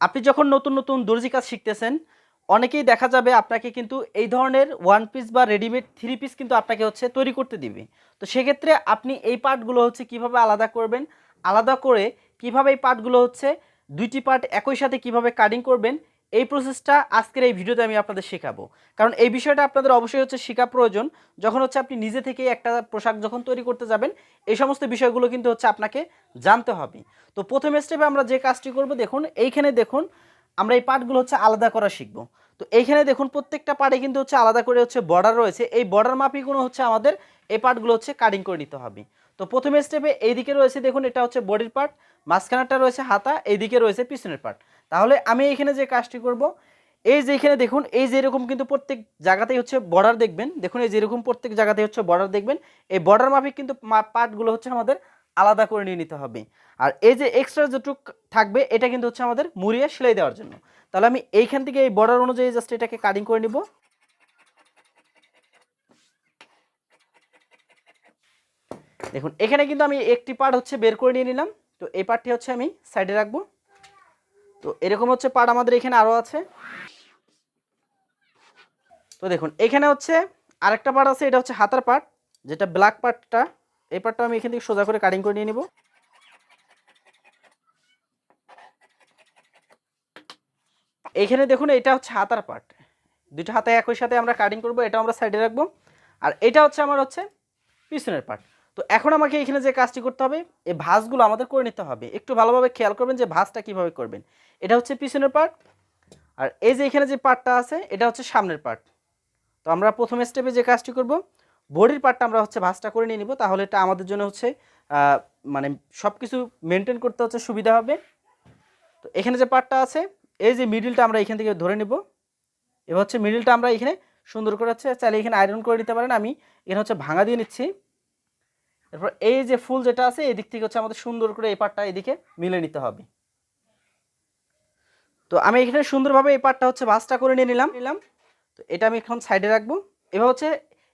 আপনি যখন নতুন নতুন দর্জি কাজ শিখতেছেন, অনেকেই দেখা যাবে আপনাকে কিন্তু এই ধরনের ওয়ান পিস বা রেডিমেড থ্রি পিস কিন্তু আপনাকে হচ্ছে তৈরি করতে দিবে। তো সেক্ষেত্রে আপনি এই পার্টগুলো হচ্ছে কিভাবে আলাদা করবেন, আলাদা করে কিভাবে এই পার্টগুলো হচ্ছে দুইটি পার্ট একই সাথে কিভাবে কাটিং করবেন, এই প্রসেসটা আজকের এই ভিডিওতে আমি আপনাদের শেখাবো। কারণ এই বিষয়টা আপনাদের অবশ্যই হচ্ছে শেখা প্রয়োজন। যখন হচ্ছে আপনি নিজে থেকেই একটা পোশাক যখন তৈরি করতে যাবেন, এই সমস্ত বিষয়গুলো কিন্তু হচ্ছে আপনাকে জানতে হবে। তো প্রথম স্টেপে আমরা যে কাজটি করব, দেখুন এইখানে দেখুন আমরা এই পার্টগুলো হচ্ছে আলাদা করা শিখব। তো এইখানে দেখুন প্রত্যেকটা পার্টে কিন্তু হচ্ছে আলাদা করে হচ্ছে বর্ডার রয়েছে। এই বর্ডার মাপিগুলো হচ্ছে আমাদের এই পার্টগুলো হচ্ছে কাটিং করে নিতে হবে। তো প্রথম স্টেপে এইদিকে রয়েছে দেখুন, এটা হচ্ছে বডির পার্ট, মাঝখানেরটা রয়েছে হাতা, এইদিকে রয়েছে পিছনের পার্ট। তাহলে আমি এখানে যে কাজটি করব, এই যে এখানে দেখুন এই যে এরকম কিন্তু প্রত্যেক জায়গাতেই হচ্ছে বর্ডার দেখবেন, দেখুন এই যে এরকম প্রত্যেক জায়গাতেই হচ্ছে বর্ডার দেখবেন। এই বর্ডার মাফিক কিন্তু পার্টগুলো হচ্ছে আমাদের আলাদা করে নিয়ে নিতে হবে। আর এই যে এক্সট্রা যেটুক থাকবে এটা কিন্তু হচ্ছে আমাদের মুড়িয়ে সেলাই দেওয়ার জন্য। তাহলে আমি এইখান থেকে এই বর্ডার অনুযায়ী জাস্ট এটাকে কাটিং করে নিব। দেখুন এখানে কিন্তু আমি একটি পার্ট হচ্ছে বের করে নিয়ে নিলাম। তো এই পার্টটি হচ্ছে আমি সাইডে রাখবো। তো এরকম হচ্ছে পার্ট আমাদের এখানে আরও আছে। তো দেখুন এখানে হচ্ছে আরেকটা পার্ট আছে, এটা হচ্ছে হাতার পার্ট, যেটা ব্ল্যাক পার্টটা। এই পার্টটা আমি এখান থেকে সোজা করে কাটিং করে নিয়ে নিব। এইখানে দেখুন এটা হচ্ছে হাতার পার্ট, দুটো হাতে একই সাথে আমরা কাটিং করব, এটা আমরা সাইডে রাখবো। আর এটা হচ্ছে আমার হচ্ছে পিছনের পার্ট। তো এখন আমাকে এখানে যে কাজটি করতে হবে, এই ভাঁজগুলো আমাদের করে নিতে হবে। একটু ভালোভাবে খেয়াল করবেন যে ভাঁজটা কীভাবে করবেন। এটা হচ্ছে পিছনের পার্ট, আর এই যে এখানে যে পার্টটা আছে এটা হচ্ছে সামনের পার্ট। তো আমরা প্রথম স্টেপে যে কাজটি করব, বডির পার্টটা আমরা হচ্ছে ভাঁজটা করে নিয়ে নিব। তাহলে এটা আমাদের জন্য হচ্ছে মানে সব কিছু মেনটেন করতে হচ্ছে সুবিধা হবে। তো এখানে যে পার্টটা আছে, এই যে মিডিলটা আমরা এখান থেকে ধরে নেব। এবার হচ্ছে মিডিলটা আমরা এখানে সুন্দর করে হচ্ছে চাইলে এখানে আয়রন করে নিতে পারেন, আমি এখানে হচ্ছে ভাঙা দিয়ে নিচ্ছি। এরপর এই যে ফুল যেটা আছে এই দিক থেকে হচ্ছে আমাদের সুন্দর করে এই পার্টটা এদিকে মিলে নিতে হবে। তো আমি এখানে সুন্দরভাবে এই পার্টটা হচ্ছে ভাঁজটা করে নিয়ে নিলাম। তো এটা আমি এখন সাইডে রাখবো। এবার হচ্ছে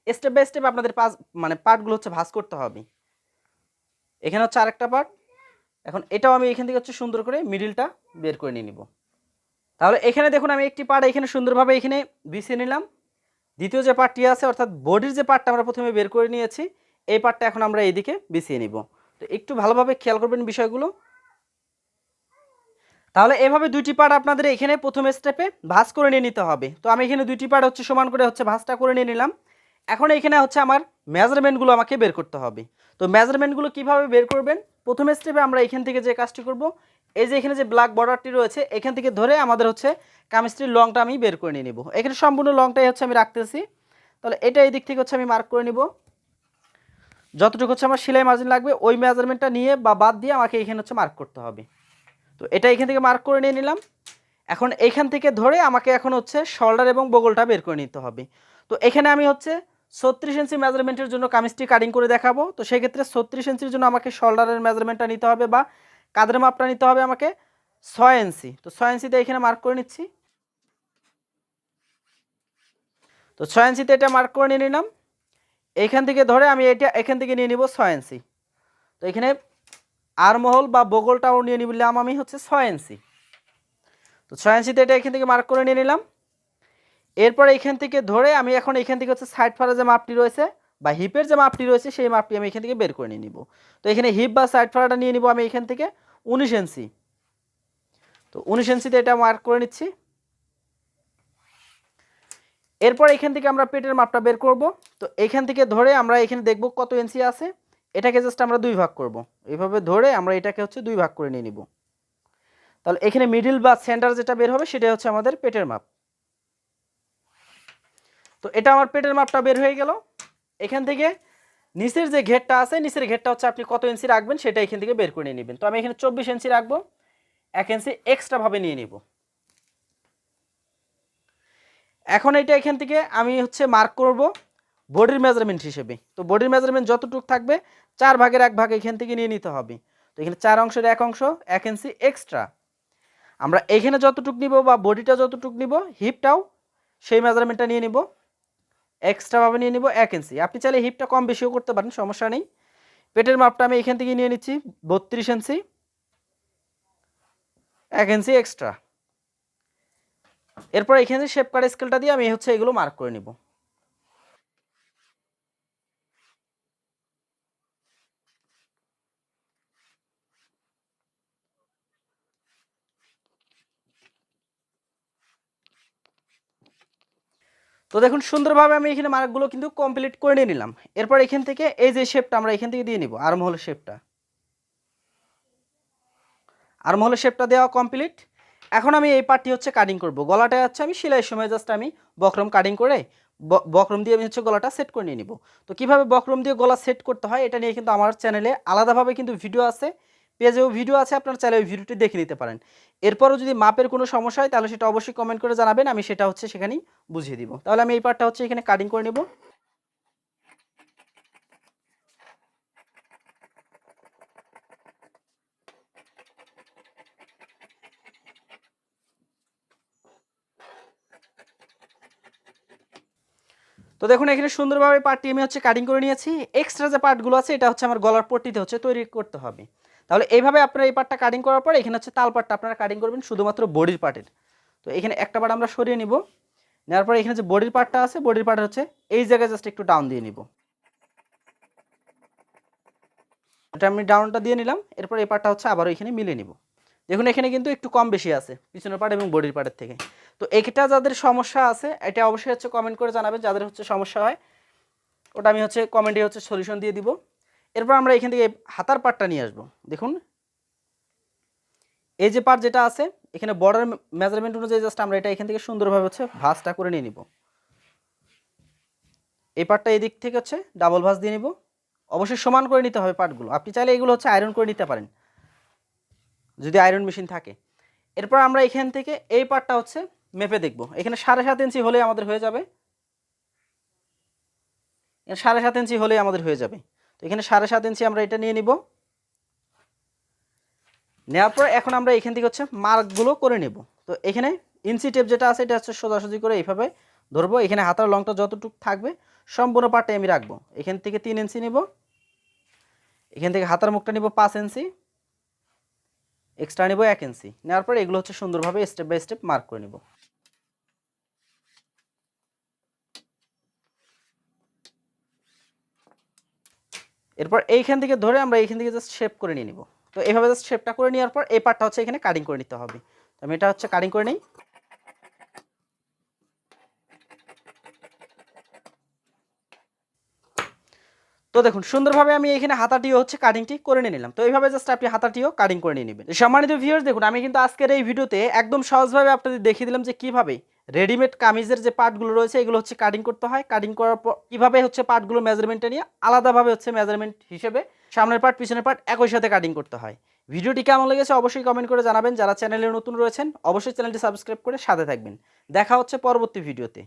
স্টেপ বাই স্টেপ আপনাদের পার্টগুলো হচ্ছে ভাঁজ করতে হবে। এখানে হচ্ছে আরেকটা পার্ট, এখন এটাও আমি এখান থেকে হচ্ছে সুন্দর করে মিডিলটা বের করে নিয়ে নিব। তাহলে এখানে দেখুন আমি একটি পার্ট এখানে সুন্দরভাবে এখানে বিছিয়ে নিলাম। দ্বিতীয় যে পার্টটি আছে অর্থাৎ বডির যে পার্টটা আমরা প্রথমে বের করে নিয়েছি, এই পার্টটা এখন আমরা এইদিকে বিছিয়ে নিব। তো একটু ভালোভাবে খেয়াল করবেন বিষয়গুলো। তাহলে এভাবে দুইটি পার্ট আপনাদের এখানে প্রথম স্টেপে ভাঁজ করে নিয়ে নিতে হবে। তো আমি এখানে দুইটি পার্ট হচ্ছে সমান করে হচ্ছে ভাঁজটা করে নিয়ে নিলাম। এখন এখানে হচ্ছে আমার মেজারমেন্টগুলো আমাকে বের করতে হবে। তো মেজারমেন্টগুলো কিভাবে বের করবেন, প্রথম স্টেপে আমরা এখান থেকে যে কাজটি করব, এই যে এখানে যে ব্ল্যাক বর্ডারটি রয়েছে এখান থেকে ধরে আমাদের হচ্ছে কামিজটির লংটা আমি বের করে নিয়ে নিব। এখানে সম্পূর্ণ লংটাই হচ্ছে আমি রাখতেছি। তাহলে এটা এই দিক থেকে হচ্ছে আমি মার্ক করে নিব। যতটুকু হচ্ছে আমার সেলাই মার্জিন লাগবে ওই মেজারমেন্টটা নিয়ে বা বাদ দিয়ে আমাকে এখানে হচ্ছে মার্ক করতে হবে। তো এটা এখান থেকে মার্ক করে নিয়ে নিলাম। এখন এইখান থেকে ধরে আমাকে এখন হচ্ছে শোল্ডার এবং বগলটা বের করে নিতে হবে। তো এখানে আমি হচ্ছে 36 ইঞ্চি মেজারমেন্টের জন্য কামিজটি কাটিং করে দেখাবো। তো সেক্ষেত্রে 36 ইঞ্চির জন্য আমাকে শোল্ডারের মেজারমেন্টটা নিতে হবে বা কাঁধের মাপটা নিতে হবে আমাকে 6 ইঞ্চি। তো 6 ইঞ্চিতে এখানে মার্ক করে নিচ্ছি। তো 6 ইঞ্চিতে এটা মার্ক করে নিয়ে নিলাম। এইখান থেকে ধরে আমি এটা এখান থেকে নিয়ে নিব 6 ইঞ্চি। তো এখানে আরমহল বা বগলটাও নিয়ে নিলাম আমি হচ্ছে 6 ইঞ্চি। তো 6 ইঞ্চিতে এটা এখান থেকে মার্ক করে নিয়ে নিলাম। এরপর এইখান থেকে ধরে আমি এখন এখান থেকে হচ্ছে সাইড ফাড়ার যে মাপটি রয়েছে বা হিপের যে মাপটি রয়েছে সেই মাপটি আমি এখান থেকে বের করে নিয়ে নিব। তো এখানে হিপ বা সাইড ফাড়াটা নিয়ে নিব আমি এখান থেকে 19 ইঞ্চি। তো 19 ইঞ্চিতে এটা মার্ক করে নিচ্ছি। এরপর এখান থেকে আমরা পেটের মাপটা বের করব। তো এখান থেকে ধরে আমরা এখানে দেখব কত ইঞ্চি আছে, এটাকে জাস্ট আমরা দুই ভাগ করব। এইভাবে ধরে আমরা এটাকে হচ্ছে দুই ভাগ করে নিয়ে নিব। তাহলে এখানে মিডিল বা সেন্টার যেটা বের হবে সেটা হচ্ছে আমাদের পেটের মাপ। তো এটা আমার পেটের মাপটা বের হয়ে গেল। এখান থেকে নিচের যে ঘেরটা আছে নিচের ঘেরটা হচ্ছে আপনি কত ইঞ্চি রাখবেন সেটা এখান থেকে বের করে নিয়ে নেবেন। তো আমি এখানে 24 ইঞ্চি রাখবো, 1 ইঞ্চি এক্সট্রা ভাবে নিয়ে নিব। এখন এটা এখান থেকে আমি হচ্ছে মার্ক করব বডির মেজারমেন্ট হিসেবে। তো বডির মেজারমেন্ট যতটুকু থাকবে 4 ভাগের 1 ভাগ এখান থেকে নিয়ে নিতে হবে। তো এখানে 4 অংশের 1 অংশ 1 ইঞ্চি এক্সট্রা আমরা এখানে যতটুকু নিব বা বডিটা যতটুকু নিব হিপটাও সেই মেজারমেন্টটা নিয়ে নিব, এক্সট্রাভাবে নিয়ে নিব 1 ইঞ্চি। আপনি চাইলে হিপটা কম বেশিও করতে পারেন, সমস্যা নেই। পেটের মাপটা আমি এখান থেকে নিয়ে নিচ্ছি 32 ইঞ্চি, 1 ইঞ্চি এক্সট্রা। এরপর এখানে শেপ কাট স্কেলটা দিয়ে আমি হচ্ছে এগুলো মার্ক করে নিব। তো দেখুন সুন্দরভাবে আমি এখানে মার্কগুলো কিন্তু কমপ্লিট করে নিয়ে নিলাম। এরপর এখান থেকে এই যে শেপটা আমরা এখান থেকে দিয়ে নিব, আর্ম হোলের শেপটা। আর্ম হোলের শেপটা দেওয়া কমপ্লিট। এখন আমি এই পার্টটি হচ্ছে কাটিং করব। গলাটা হচ্ছে আমি সেলাইয়ের সময় জাস্ট আমি বক্রম কাটিং করে বক্রম দিয়ে আমি হচ্ছে গলাটা সেট করে নিয়ে নিব। তো কীভাবে বক্রম দিয়ে গলা সেট করতে হয় এটা নিয়ে কিন্তু আমার চ্যানেলে আলাদাভাবে কিন্তু ভিডিও আছে, পেজেও ভিডিও আছে, আপনার চাইলে ওই ভিডিওটি দেখে নিতে পারেন। এরপরও যদি মাপের কোনো সমস্যা হয় তাহলে সেটা অবশ্যই কমেন্ট করে জানাবেন, আমি সেটা হচ্ছে সেখানেই বুঝিয়ে দিব। তাহলে আমি এই পার্টটা হচ্ছে এখানে কাটিং করে নেব। তো দেখুন এখানে সুন্দরভাবে পার্টটি আমি হচ্ছে কাটিং করে নিয়েছি। এক্সট্রা যে পার্টগুলো আছে এটা হচ্ছে আমার গলার পট্টিতে হচ্ছে তৈরি করতে হবে। তাহলে এইভাবে আপনারা এই পার্টটা কাটিং করার পর এখানে হচ্ছে তাল পার্টটা আপনারা কাটিং করবেন শুধুমাত্র বডির পার্টের। তো এখানে একটা পার্ট আমরা সরিয়ে নিব। নেওয়ার পরে এখানে যে বডির পার্টটা আছে বডির পার্ট হচ্ছে এই জায়গায় জাস্ট একটু ডাউন দিয়ে নিব। এটা আমি ডাউনটা দিয়ে নিলাম। এরপর এই পার্টটা হচ্ছে আবারও এখানে মিলিয়ে নিব। দেখুন এখানে কিন্তু একটু কম বেশি আছে পিছনের পার্ট এবং বডির পার্টের থেকে। তো এটা যাদের সমস্যা আছে এটা অবশ্যই হচ্ছে কমেন্ট করে জানাবেন, যাদের হচ্ছে সমস্যা হয় ওটা আমি হচ্ছে কমেন্টে হচ্ছে সলিউশন দিয়ে দিব। এরপর আমরা এখান থেকে হাতার পার্টটা নিয়ে আসবো। দেখুন এই যে পার্ট যেটা আছে এখানে বর্ডার মেজারমেন্ট অনুযায়ী জাস্ট আমরা এটা এখান থেকে সুন্দরভাবে হচ্ছে ভাঁজটা করে নিয়ে নিব। এই পার্টটা এই দিক থেকে হচ্ছে ডাবল ভাঁজ দিয়ে নিব। অবশ্যই সমান করে নিতে হবে পার্টগুলো। আপনি চাইলে এগুলো হচ্ছে আয়রন করে নিতে পারেন যদি আয়রন মেশিন থাকে। এরপর আমরা এখান থেকে এই পার্টটা হচ্ছে মেপে দেখব। এখানে 7.5 ইঞ্চি হলেই আমাদের হয়ে যাবে। 7.5 ইঞ্চি হলেই আমাদের হয়ে যাবে। তো এখানে 7.5 ইঞ্চি আমরা এটা নিয়ে নিব। নেওয়ার পর এখন আমরা এখান থেকে হচ্ছে মার্কগুলো করে নেব। তো এখানে ইঞ্চি টেপ যেটা আছে এটা হচ্ছে সোজাসুজি করে এইভাবে ধরবো। এখানে হাতার লংটা যতটুকু থাকবে সম্পূর্ণ পার্টে আমি রাখবো। এখান থেকে 3 ইঞ্চি নিব। এখান থেকে হাতার মুখটা নিব 5 ইঞ্চি, এক্সট্রা নিব 1 ইঞ্চি। নেওয়ার পর এগুলো হচ্ছে সুন্দরভাবে স্টেপ বাই স্টেপ মার্ক করে নেব। এরপর এইখান থেকে ধরে আমরা এইখান থেকে জাস্ট শেপ করে নিয়ে নিব। তো এইভাবে জাস্ট শেপটা করে নেওয়ার পর এই পার্টটা হচ্ছে এখানে কাটিং করে নিতে হবে। আমি এটা হচ্ছে কাটিং করে নিই। তো দেখুন সুন্দরভাবে আমি এখানে হাতাটিও হচ্ছে কাটিংটি করে নিয়ে নিলাম। তো এইভাবে জাস্ট আপনি হাতাটিও কাটিং করে নিয়ে নেবেন। সম্মানিত ভিউয়ার্স দেখুন আমি কিন্তু আজকের এই ভিডিওতে একদম সহজভাবে আপনাদের দেখিয়ে দিলাম যে কিভাবে রেডিমেড কামিজের যে পার্টগুলো রয়েছে এগুলো হচ্ছে কাটিং করতে হয়। কাটিং করার পর কীভাবে হচ্ছে পার্টগুলো মেজারমেন্টটা নিয়ে আলাদাভাবে হচ্ছে মেজারমেন্ট হিসেবে সামনের পার্ট পিছনের পার্ট একই সাথে কাটিং করতে হয়। ভিডিওটি কেমন লেগেছে অবশ্যই কমেন্ট করে জানাবেন। যারা চ্যানেলে নতুন রয়েছেন অবশ্যই চ্যানেলটি সাবস্ক্রাইব করে সাথে থাকবেন। দেখা হচ্ছে পরবর্তী ভিডিওতে।